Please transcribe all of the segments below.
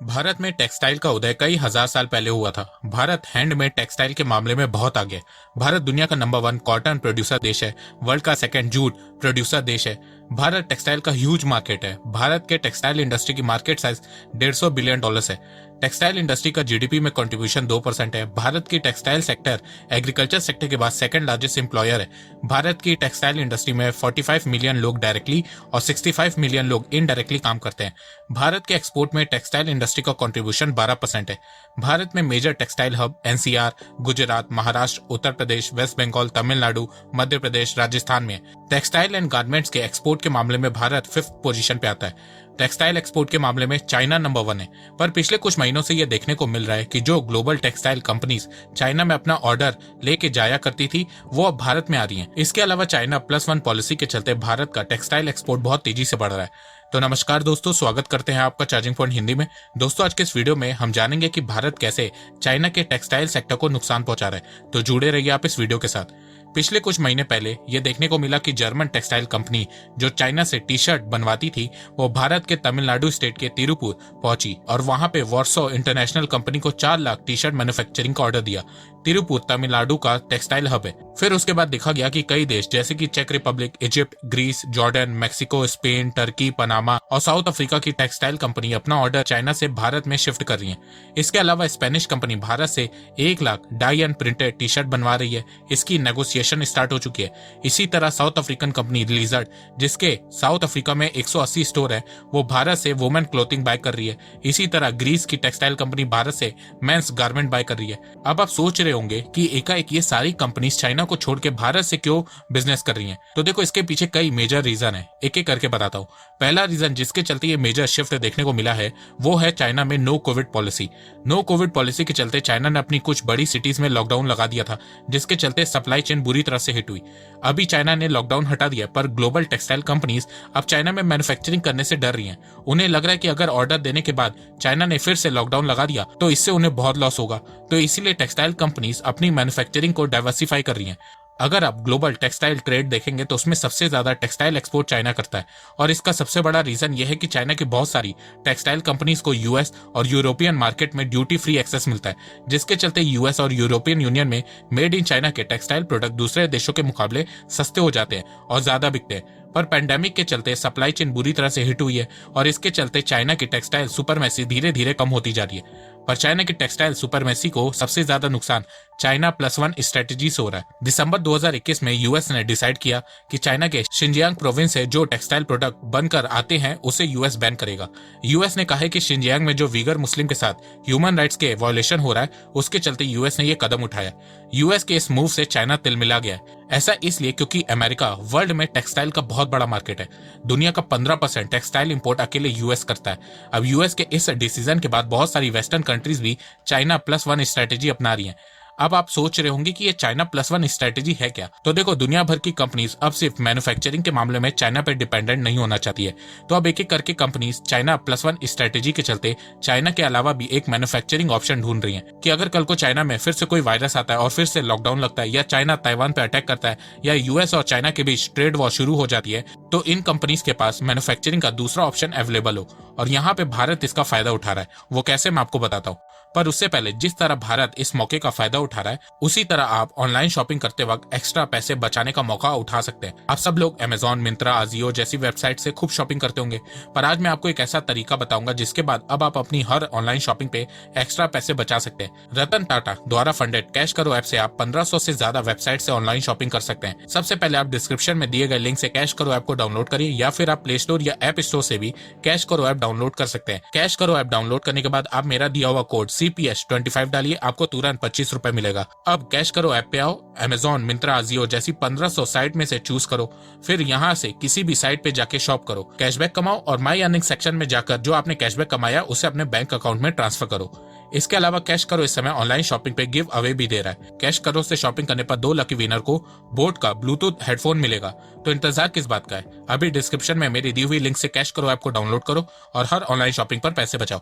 भारत में टेक्सटाइल का उदय कई हजार साल पहले हुआ था। भारत हैंडमेड टेक्सटाइल के मामले में बहुत आगे है। भारत दुनिया का नंबर 1 कॉटन प्रोड्यूसर देश है। वर्ल्ड का सेकंड जूट प्रोड्यूसर देश है। भारत टेक्सटाइल का ह्यूज मार्केट है। भारत के टेक्सटाइल इंडस्ट्री की मार्केट साइज $150 बिलियन है। टेक्सटाइल इंडस्ट्री का जीडीपी में कंट्रीब्यूशन 2% है। भारत की टेक्सटाइल सेक्टर एग्रीकल्चर सेक्टर के बाद सेकंड लार्जेस्ट एम्प्लॉयर है। भारत की टेक्सटाइल इंडस्ट्री में 45 मिलियन लोग डायरेक्टली और 65 मिलियन लोग इनडायरेक्टली काम करते हैं। भारत के एक्सपोर्ट में टेक्सटाइल इंडस्ट्री का कंट्रीब्यूशन 12% है। भारत में major textile hub NCR, Gujarat, Maharashtra, Uttar Pradesh, west Bengal, Tamil Nadu, Madhya Pradesh, Rajasthan में है। टेक्सटाइल एंड गारमेंट्स के एक्सपोर्ट के मामले में भारत 5th पोजीशन पे आता है। टेक्सटाइल एक्सपोर्ट के मामले में चाइना नंबर 1 है। पर पिछले कुछ महीनों से यह देखने को मिल रहा है कि जो ग्लोबल टेक्सटाइल कंपनीज चाइना में अपना ऑर्डर लेके जाया करती थी वो अब भारत में आ रही हैं। इसके अलावा चाइना +1 पॉलिसी के चलते भारत का टेक्सटाइल एक्सपोर्ट बहुत तेजी से बढ़ रहा है। तो नमस्कार दोस्तों, स्वागत करते हैं आपका चार्जिंग पॉइंट हिंदी में। दोस्तों, आज के इस वीडियो में हम जानेंगे कि भारत कैसे चाइना के टेक्सटाइल सेक्टर को नुकसान पहुंचा रहा है। तो जुड़े रहिए आप इस वीडियो के साथ। पिछले कुछ महीने पहले यह देखने को मिला कि जर्मन टेक्सटाइल कंपनी जो चाइना से टी शर्ट बनवाती थी वो भारत के तमिलनाडु स्टेट के तिरुपुर पहुंची और वहां पे वॉर्सो इंटरनेशनल कंपनी को 4 लाख टी शर्ट मैन्युफैक्चरिंग का ऑर्डर दिया। तिरुपुर तमिलनाडु का टेक्सटाइल हब है। फिर उसके बाद देखा गया कि कई देश जैसे कि चेक Republic, Egypt, Greece, Jordan, Mexico, Spain, Turkey, Panama और साउथ अफ्रीका की टेक्सटाइल कंपनी अपना ऑर्डर चाइना से भारत में शिफ्ट कर रही है। इसके अलावा स्पेनिश कंपनी भारत से 1 lakh dye and printed T shirt बनवा रही है। इसकी नेगोशिएशन स्टार्ट हो चुकी है। इसी तरह साउथ अफ्रीकन कंपनी लिजर्ड, जिसके साउथ अफ्रीका में 180 स्टोर है, वो भारत से वुमेन क्लोथिंग बाय कर रही है। इसी तरह ग्रीस की टेक्सटाइल कंपनी भारत से मेंस गारमेंट बाय कर रही है। अब आप सोच रहे होंगे कि एकाएक ये सारी कंपनीज चाइना को छोड़ के भारत से क्यों बिजनेस कर रही हैं। तो देखो, इसके पीछे कई मेजर रीजन है। एक एक करके बताता हूँ। पहला रीजन जिसके चलते ये मेजर शिफ्ट देखने को मिला है वो है चाइना में no COVID policy. No COVID policy के चलते चाइना ने अपनी कुछ बड़ी सिटीज में लॉकडाउन लगा दिया था, जिसके चलते सप्लाई चेन बुरी तरह से हिट हुई। अभी चाइना ने लॉकडाउन हटा दिया, पर ग्लोबल टेक्सटाइल कंपनीज अब चाइना में मैन्युफैक्चरिंग करने से डर रही हैं। उन्हें लग रहा है कि अगर ऑर्डर देने के बाद चाइना ने फिर से लॉकडाउन लगा दिया तो इससे उन्हें बहुत लॉस होगा। तो इसीलिए टेक्सटाइल कंपनीज अपनी मैन्युफैक्चरिंग को डाइवर्सिफाई कर रही हैं। अगर आप ग्लोबल टेक्सटाइल ट्रेड देखेंगे तो उसमें सबसे ज्यादा टेक्सटाइल एक्सपोर्ट चाइना करता है और इसका सबसे बड़ा रीजन यह है कि चाइना की बहुत सारी टेक्सटाइल कंपनीज को यूएस और यूरोपियन मार्केट में ड्यूटी फ्री एक्सेस मिलता है, जिसके चलते यूएस और यूरोपियन यूनियन में मेड इन चाइना के टेक्सटाइल प्रोडक्ट दूसरे देशों के मुकाबले सस्ते हो जाते हैं और ज्यादा बिकते हैं। पर पैंडेमिक के चलते सप्लाई चेन बुरी तरह से हिट हुई है और इसके चलते चाइना की टेक्सटाइल सुपरमेसी धीरे धीरे कम होती जा रही है। पर चाइना की टेक्सटाइल सुपरमेसी को सबसे ज्यादा नुकसान चाइना +1 स्ट्रेटेजी से हो रहा है। दिसंबर 2021 में यूएस ने डिसाइड किया कि चाइना के शिनजियांग प्रोविंस से जो टेक्सटाइल प्रोडक्ट बनकर आते हैं उसे यूएस बैन करेगा। यूएस ने कहा है कि शिनजियांग में जो वीगर मुस्लिम के साथ ह्यूमन राइट्स के वायलेशन हो रहा है उसके चलते यूएस ने यह कदम उठाया। यूएस के इस मूव से चाइना तिलमिला गया है। ऐसा इसलिए क्योंकि अमेरिका वर्ल्ड में टेक्सटाइल का बहुत बड़ा मार्केट है। दुनिया का 15% टेक्सटाइल इंपोर्ट अकेले यूएस करता है। अब यूएस के इस डिसीजन के बाद बहुत सारी वेस्टर्न कंट्रीज भी चाइना +1 स्ट्रेटेजी अपना रही हैं। अब आप सोच रहे होंगे कि ये चाइना +1 स्ट्रेटेजी है क्या। तो देखो, दुनिया भर की कंपनीज अब सिर्फ मैन्युफैक्चरिंग के मामले में चाइना पर डिपेंडेंट नहीं होना चाहती है। तो अब एक एक करके कंपनीज चाइना +1 स्ट्रेटेजी के चलते चाइना के अलावा भी एक मैन्युफैक्चरिंग ऑप्शन ढूंढ रही हैं कि अगर कल को चाइना में फिर से कोई वायरस आता है और फिर से लॉकडाउन लगता है, या चाइना ताइवान पर अटैक करता है, या यूएस और चाइना के बीच ट्रेड वॉर शुरू हो जाती है, तो इन कंपनीज के पास मैन्युफैक्चरिंग का दूसरा ऑप्शन अवेलेबल हो। और यहाँ पे भारत इसका फायदा उठा रहा है। वो कैसे, मैं आपको बताता हूँ। पर उससे पहले, जिस तरह भारत इस मौके का फायदा उठा रहा है उसी तरह आप ऑनलाइन शॉपिंग करते वक्त एक्स्ट्रा पैसे बचाने का मौका उठा सकते हैं। आप सब लोग अमेजॉन, मिंत्रा, अजियो जैसी वेबसाइट से खूब शॉपिंग करते होंगे, पर आज मैं आपको एक ऐसा तरीका बताऊंगा जिसके बाद अब आप अपनी हर ऑनलाइन शॉपिंग पे एक्स्ट्रा पैसे बचा सकते हैं। रतन टाटा द्वारा फंडेड कैश करो ऐप से आप 1500 से ज्यादा वेबसाइट से ऑनलाइन शॉपिंग कर सकते हैं। सबसे पहले आप डिस्क्रिप्शन में दिए गए लिंक से कैश करो ऐप को डाउनलोड करिए, या फिर आप प्ले स्टोर या ऐप स्टोर से भी कैश करो ऐप डाउनलोड कर सकते हैं। कैश करो ऐप डाउनलोड करने के बाद आप मेरा दिया हुआ कोड CPS25 डालिए, आपको तुरंत 25 रुपए मिलेगा। अब कैश करो ऐप पे आओ, अमेजॉन, मिंत्रा, अजियो जैसी 1500 साइट में से चूज करो, फिर यहाँ से किसी भी साइट पे जाके शॉप करो, कैशबैक कमाओ और माई अर्निंग सेक्शन में जाकर जो आपने कैशबैक कमाया उसे अपने बैंक अकाउंट में ट्रांसफर करो। इसके अलावा कैश करो इस समय ऑनलाइन शॉपिंग पे गिव अवे भी दे रहा है। कैश करो से शॉपिंग करने पर 2 लकी विनर को बोट का ब्लूटूथ हेडफोन मिलेगा। तो इंतजार किस बात का है, अभी डिस्क्रिप्शन में मेरी दी हुई लिंक से कैश करो ऐप को डाउनलोड करो और हर ऑनलाइन शॉपिंग पर पैसे बचाओ।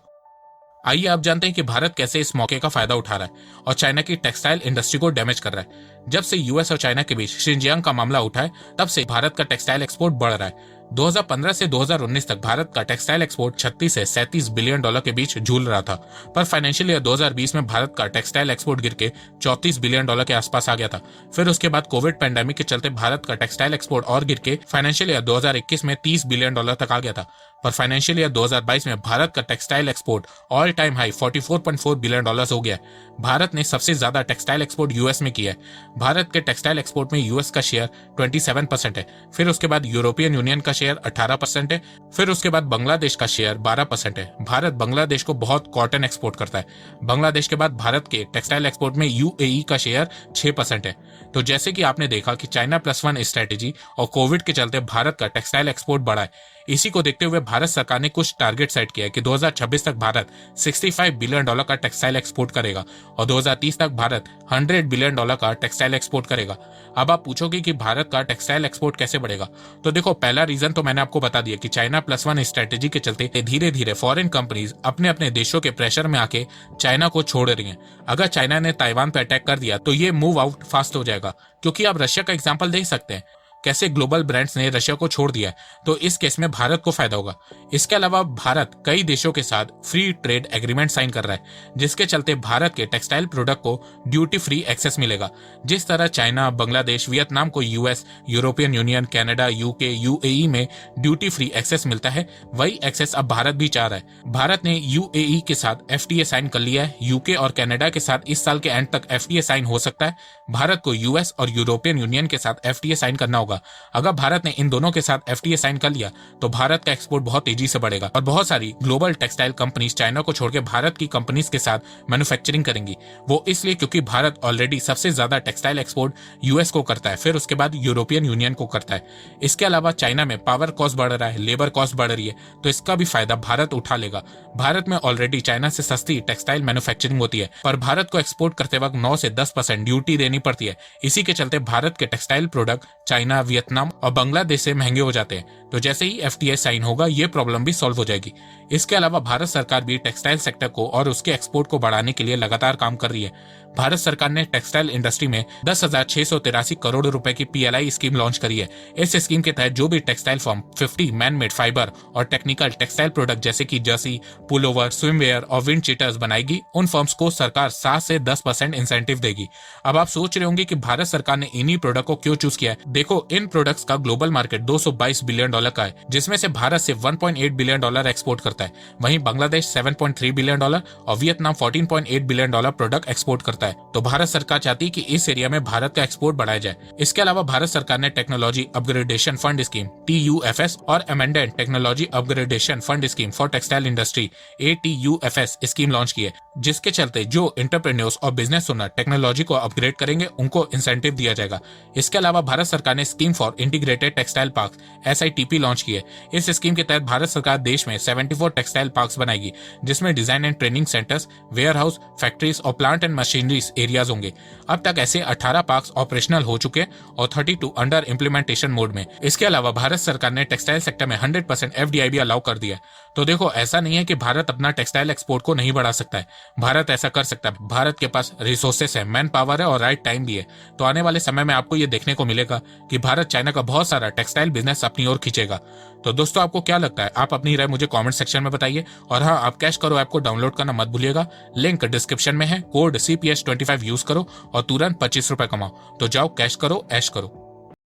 आइए आप जानते हैं कि भारत कैसे इस मौके का फायदा उठा रहा है और चाइना की टेक्सटाइल इंडस्ट्री को डैमेज कर रहा है। जब से यूएस और चाइना के बीच शिनजियांग का मामला उठा है तब से भारत का टेक्सटाइल एक्सपोर्ट बढ़ रहा है। 2015 से 2019 तक भारत का टेक्सटाइल एक्सपोर्ट 36 से 37 बिलियन डॉलर के बीच झूल रहा था, पर फाइनेंशियल ईयर 2020 में भारत का टेक्सटाइल एक्सपोर्ट गिर के 34 बिलियन डॉलर के आसपास आ गया था। फिर उसके बाद कोविड पैंडेमिक के चलते भारत का टेक्सटाइल एक्सपोर्ट और गिर के फाइनेंशियल ईयर 2021 में 30 बिलियन डॉलर तक आ गया था, पर फाइनेंशियल ईयर 2022 में भारत का textile export all time high 44.4 billion dollar हो गया। भारत ने सबसे ज्यादा टेक्सटाइल एक्सपोर्ट यूएस में किया है। भारत के टेक्सटाइल एक्सपोर्ट में यूएस का शेयर 27% है, फिर उसके बाद यूरोपियन यूनियन का शेयर 18% है, फिर उसके बाद बांग्लादेश का शेयर 12% है। भारत बांग्लादेश को बहुत कॉटन एक्सपोर्ट करता है। बांग्लादेश के बाद भारत के टेक्सटाइल एक्सपोर्ट में यूएई का शेयर 6% है। तो जैसे कि आपने देखा कि चाइना +1 स्ट्रेटेजी और कोविड के चलते भारत का टेक्सटाइल एक्सपोर्ट बढ़ा है। इसी को देखते हुए भारत सरकार ने कुछ टारगेट सेट किया है कि 2026 तक भारत 65 बिलियन डॉलर का टेक्सटाइल एक्सपोर्ट करेगा और 2030 तक भारत 100 बिलियन डॉलर का टेक्सटाइल एक्सपोर्ट करेगा। अब आप पूछोगे कि भारत का टेक्सटाइल एक्सपोर्ट कैसे बढ़ेगा, तो देखो पहला रीजन तो मैंने आपको बता दिया कि चाइना +1 स्ट्रेटेजी के चलते धीरे धीरे फॉरेन कंपनीज अपने अपने देशों के प्रेशर में आके चाइना को छोड़ रही हैं। अगर चाइना ने ताइवान पर अटैक कर दिया तो ये मूव आउट फास्ट हो जाएगा, क्योंकि आप रशिया का एग्जाम्पल देख सकते हैं कैसे ग्लोबल ब्रांड्स ने रशिया को छोड़ दिया है, तो इस केस में भारत को फायदा होगा। इसके अलावा भारत कई देशों के साथ फ्री ट्रेड एग्रीमेंट साइन कर रहा है, जिसके चलते भारत के टेक्सटाइल प्रोडक्ट को ड्यूटी फ्री एक्सेस मिलेगा। जिस तरह चाइना, बांग्लादेश, वियतनाम को US, European union, Canada, UK, UAE में ड्यूटी फ्री एक्सेस मिलता है, वही एक्सेस अब भारत भी चाह रहा है। भारत ने यूएई के साथ एफटीए साइन कर लिया है। यूके और कनाडा के साथ इस साल के एंड तक एफटीए साइन हो सकता है। भारत को यूएस और यूरोपियन यूनियन के साथ एफटीए साइन करना होगा। अगर भारत ने इन दोनों के साथ एफटीए साइन कर लिया तो भारत का एक्सपोर्ट बहुत तेजी से बढ़ेगा और बहुत सारी ग्लोबल टेक्सटाइल कंपनीज चाइना को छोड़कर भारत की कंपनीज के साथ मैन्युफैक्चरिंग करेंगी। वो इसलिए क्योंकि भारत ऑलरेडी सबसे ज्यादा टेक्सटाइल एक्सपोर्ट यूएस को करता है, फिर उसके बाद यूरोपियन यूनियन को करता है। इसके अलावा चाइना में पावर कॉस्ट बढ़ रहा है, लेबर कॉस्ट बढ़ रही है, तो इसका भी फायदा भारत उठा लेगा। भारत में ऑलरेडी चाइना से सस्ती टेक्सटाइल मैन्युफैक्चरिंग होती है, पर भारत को एक्सपोर्ट करते वक्त 9 से 10% ड्यूटी देनी पड़ती है। इसी के चलते भारत के टेक्सटाइल प्रोडक्ट चाइना, वियतनाम और बांग्लादेश से महंगे हो जाते हैं। तो जैसे ही एफटीए साइन होगा ये प्रॉब्लम भी सॉल्व हो जाएगी। इसके अलावा भारत सरकार भी टेक्सटाइल सेक्टर को और उसके एक्सपोर्ट को बढ़ाने के लिए लगातार काम कर रही है। भारत सरकार ने टेक्सटाइल इंडस्ट्री में 10,683 करोड़ रुपए की पीएलआई स्कीम लॉन्च करी है। इस स्कीम के तहत जो भी textile firm 50 man made fibre और टेक्निकल टेक्सटाइल प्रोडक्ट जैसे कि जर्सी, पुलोवर, स्विमवेयर और विंड चीटर्स बनाएगी, उन फर्म्स को सरकार 7 से 10% इंसेंटिव देगी। अब आप सोच रहे होंगे कि भारत सरकार ने इन्हीं प्रोडक्ट को क्यों चूज किया है। देखो, इन प्रोडक्ट्स का ग्लोबल मार्केट 222 बिलियन डॉलर का है, जिसमें से भारत से 1.8 बिलियन डॉलर एक्सपोर्ट करता है। वहीं बांग्लादेश 7.3 बिलियन डॉलर और Vietnam 14.8 billion dollar product export करता है। तो भारत सरकार चाहती है कि इस एरिया में भारत का एक्सपोर्ट बढ़ाया जाए। इसके अलावा भारत सरकार ने technology upgradation fund scheme TUFS और amended technology upgradation fund scheme for textile industry ATUFS scheme launch की है, जिसके चलते जो एंटरप्रेन्योर्स और बिजनेस ओनर टेक्नोलॉजी को अपग्रेड करेंगे उनको इंसेंटिव दिया जाएगा। इसके अलावा भारत सरकार ने scheme for integrated textile park SITP launch की है। इस स्कीम के तहत भारत सरकार देश में 74 टेक्सटाइल पार्क्स बनाएगी, जिसमें design and training centres, warehouse, factories और प्लांट एंड मशीनरीज एरियाज होंगे। अब तक ऐसे 18 पार्क्स ऑपरेशनल हो चुके और 32 अंडर इम्प्लीमेंटेशन मोड में। इसके अलावा भारत सरकार ने टेक्सटाइल सेक्टर में 100% FDI भी अलाउ कर दिया है। तो देखो, ऐसा नहीं है कि भारत अपना टेक्सटाइल एक्सपोर्ट को नहीं बढ़ा सकता है। भारत ऐसा कर सकता है। भारत के पास रिसोर्सेस है, मैन पावर है और राइट टाइम भी है। तो आने वाले समय में आपको ये देखने को मिलेगा कि भारत चाइना का बहुत सारा टेक्सटाइल बिजनेस अपनी ओर खींचेगा। तो दोस्तों, आपको क्या लगता है? आप अपनी राय मुझे कमेंट सेक्शन में बताइए। और हाँ, आप कैश करो ऐप को डाउनलोड करना मत भूलिएगा। लिंक डिस्क्रिप्शन में है। कोड CPS25 यूज करो और तुरंत 25 रुपए कमाओ। तो जाओ, कैश करो, ऐश करो।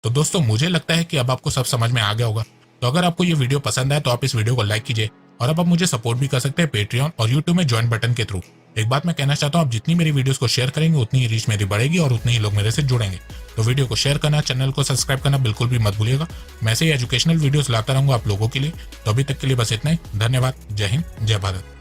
तो दोस्तों, मुझे लगता है कि अब आपको सब समझ में आ गया होगा। तो अगर आपको ये वीडियो पसंद आए तो आप इस वीडियो को लाइक कीजिए और अब आप मुझे सपोर्ट भी कर सकते हैं पेट्रियन और यूट्यूब में ज्वाइन बटन के थ्रू। एक बात मैं कहना चाहता हूँ, आप जितनी मेरी वीडियोस को शेयर करेंगे उतनी ही रीच मेरी बढ़ेगी और उतने ही लोग मेरे से जुड़ेंगे। तो वीडियो को शेयर करना, चैनल को सब्सक्राइब करना बिल्कुल भी मत भूलिएगा। मैं ऐसे ही एजुकेशनल वीडियोस लाता रहूंगा आप लोगों के लिए। तो अभी तक के लिए बस इतना ही। धन्यवाद। जय हिंद, जय भारत।